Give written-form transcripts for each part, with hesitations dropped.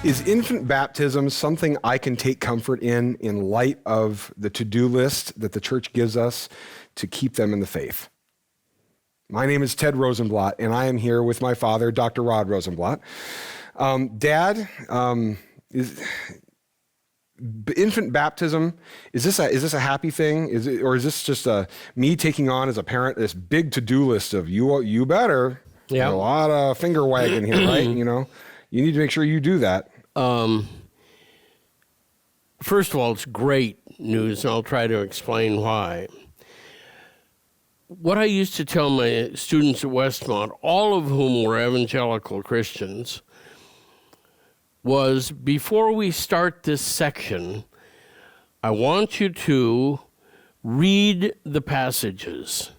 Is infant baptism something I can take comfort in light of the to-do list that the church gives us to keep them in the faith? My name is Ted Rosenblatt, and I am here with my father, Dr. Rod Rosenblatt. Dad, infant baptism, is this a happy thing? Or is this just me taking on as a parent this big to-do list of you better? Yeah. A lot of finger wagging here, right? You need to make sure you do that. First of all, it's great news, and I'll try to explain why. What I used to tell my students at Westmont, all of whom were evangelical Christians, was before we start this section, I want you to read the passages.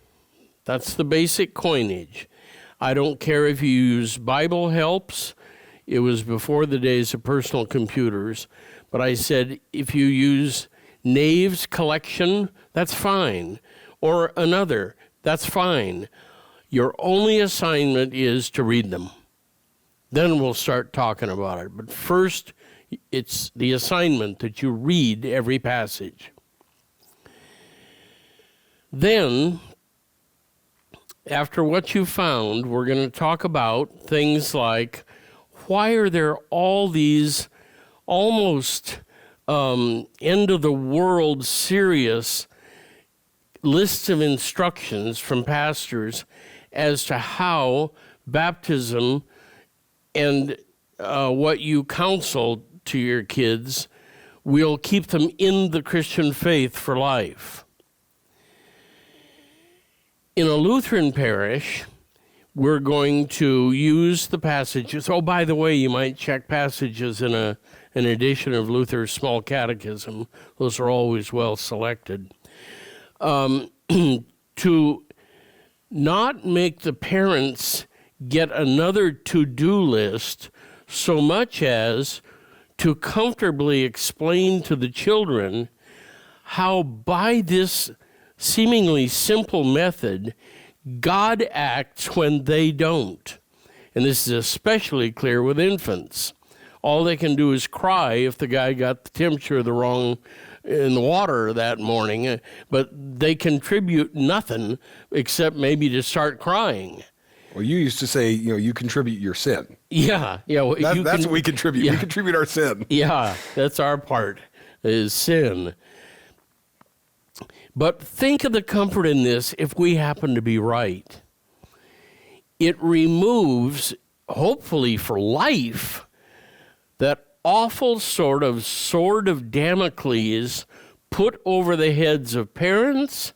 That's the basic coinage. I don't care if you use Bible helps. It was before the days of personal computers. But I said, if you use Nave's collection, that's fine. Or another, that's fine. Your only assignment is to read them. Then we'll start talking about it. But first, it's the assignment that you read every passage. Then, after what you found, we're going to talk about things like, why are there all these almost end-of-the-world serious lists of instructions from pastors as to how baptism and what you counsel to your kids will keep them in the Christian faith for life. In a Lutheran parish, we're going to use the passages. Oh, by the way, you might check passages in an edition of Luther's Small Catechism. Those are always well selected. To not make the parents get another to-do list so much as to comfortably explain to the children how by this seemingly simple method, God acts when they don't. And this is especially clear with infants. All they can do is cry if the guy got the temperature in the water that morning, but they contribute nothing except maybe to start crying. Well, you used to say, you contribute your sin. Yeah. Well, that's what we contribute. Yeah. We contribute our sin. Yeah, that's our part, is sin. But think of the comfort in this if we happen to be right. It removes, hopefully for life, that awful sort of sword of Damocles put over the heads of parents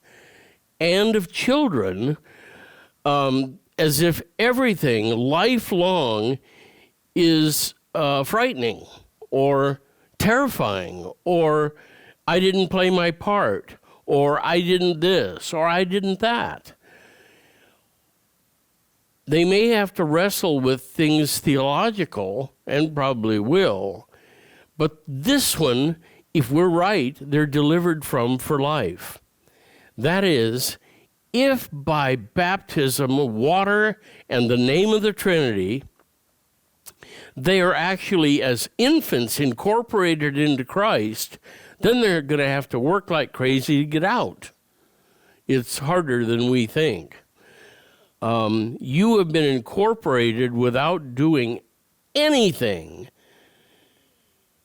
and of children, as if everything lifelong is frightening or terrifying, or I didn't play my part, or I didn't this, or I didn't that. They may have to wrestle with things theological, and probably will, but this one, if we're right, they're delivered from for life. That is, if by baptism, water, and the name of the Trinity, they are actually as infants incorporated into Christ, then they're going to have to work like crazy to get out. It's harder than we think. You have been incorporated without doing anything.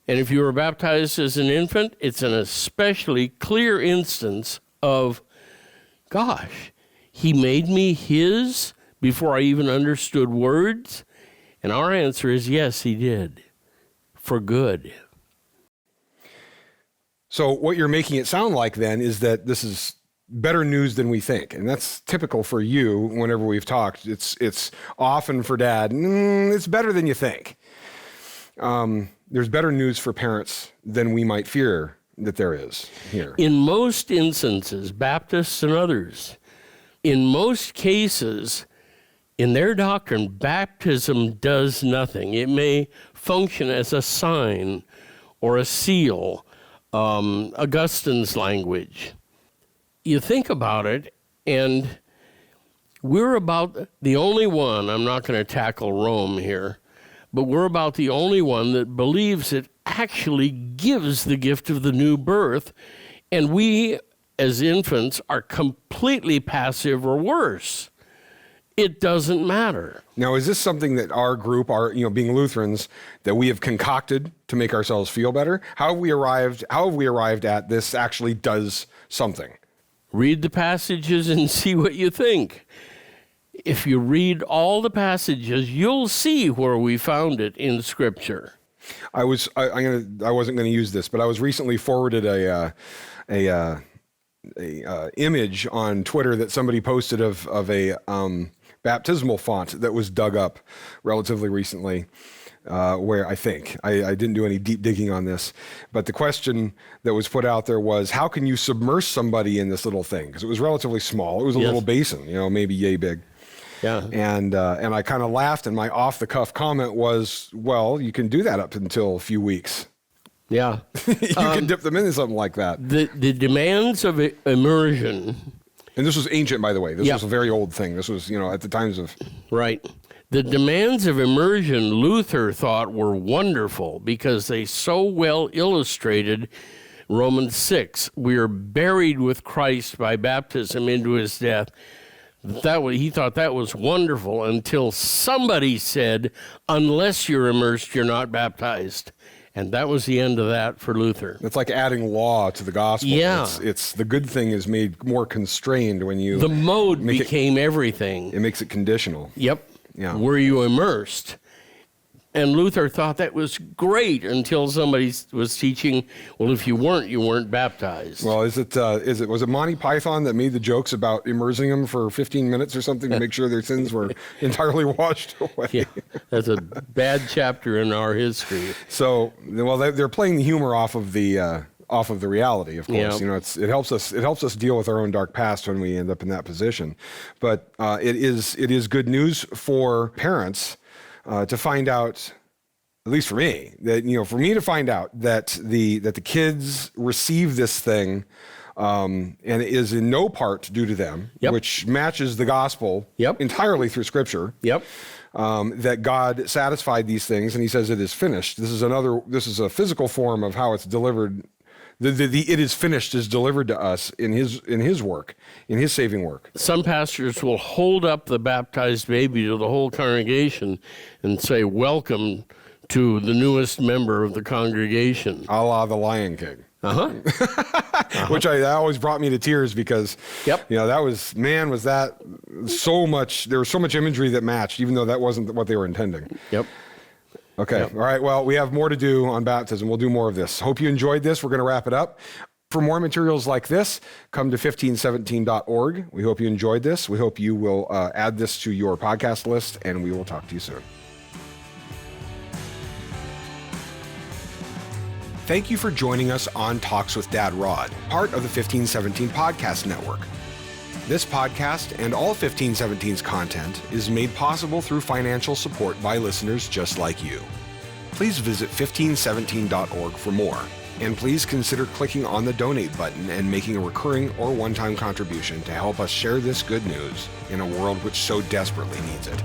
And if you were baptized as an infant, it's an especially clear instance of, gosh, he made me his before I even understood words? And our answer is yes, he did, for good. So what you're making it sound like then is that this is better news than we think. And that's typical for you whenever we've talked. It's often for Dad, it's better than you think. There's better news for parents than we might fear that there is here. In most instances, Baptists and others, in most cases, in their doctrine, baptism does nothing. It may function as a sign or a seal, Augustine's language. You think about it, and we're about the only one, I'm not going to tackle Rome here, but we're about the only one that believes it actually gives the gift of the new birth, and we, as infants, are completely passive or worse. It doesn't matter. Now, is this something that our group, being Lutherans, that we have concocted to make ourselves feel better? How have we arrived at this actually does something? Read the passages and see what you think. If you read all the passages, you'll see where we found it in Scripture. I wasn't going to use this, but I was recently forwarded a image on Twitter that somebody posted of a baptismal font that was dug up relatively recently. Where I didn't do any deep digging on this, but the question that was put out there was, how can you submerge somebody in this little thing? Because it was relatively small. It was a little basin, maybe yay big. Yeah. And I kind of laughed, and my off-the-cuff comment was, well, you can do that up until a few weeks. Yeah. You can dip them into something like that. The demands of immersion. And this was ancient, by the way. This was a very old thing. This was, at the times of... Right. The demands of immersion, Luther thought, were wonderful because they so well illustrated Romans 6. We are buried with Christ by baptism into his death. He thought that was wonderful until somebody said, unless you're immersed, you're not baptized. And that was the end of that for Luther. It's like adding law to the gospel. Yeah. It's the good thing is made more constrained when you... The mode became everything. It makes it conditional. Yep. Yeah. Were you immersed? And Luther thought that was great until somebody was teaching, well, if you weren't baptized. Well, was it Monty Python that made the jokes about immersing them for 15 minutes or something to make sure their sins were entirely washed away? Yeah, that's a bad chapter in our history. So, well, they're playing the humor off of the reality, of course. Yeah. It helps us deal with our own dark past when we end up in that position. But it is good news for parents to find out, at least for me, that to find out that the kids receive this thing, and it is in no part due to them, which matches the gospel entirely through Scripture. Yep. That God satisfied these things, and He says it is finished. This is a physical form of how it's delivered. The it is finished is delivered to us in his work, in his saving work. Some pastors will hold up the baptized baby to the whole congregation and say, welcome to the newest member of the congregation. A la the Lion King. Which that always brought me to tears because, that was so much, there was so much imagery that matched, even though that wasn't what they were intending. Yep. Okay. All right. Well, we have more to do on baptism. We'll do more of this. Hope you enjoyed this. We're going to wrap it up. For more materials like this, come to 1517.org. We hope you enjoyed this. We hope you will add this to your podcast list, and we will talk to you soon. Thank you for joining us on Talks with Dad Rod, part of the 1517 Podcast Network. This podcast and all 1517's content is made possible through financial support by listeners just like you. Please visit 1517.org for more, and please consider clicking on the donate button and making a recurring or one-time contribution to help us share this good news in a world which so desperately needs it.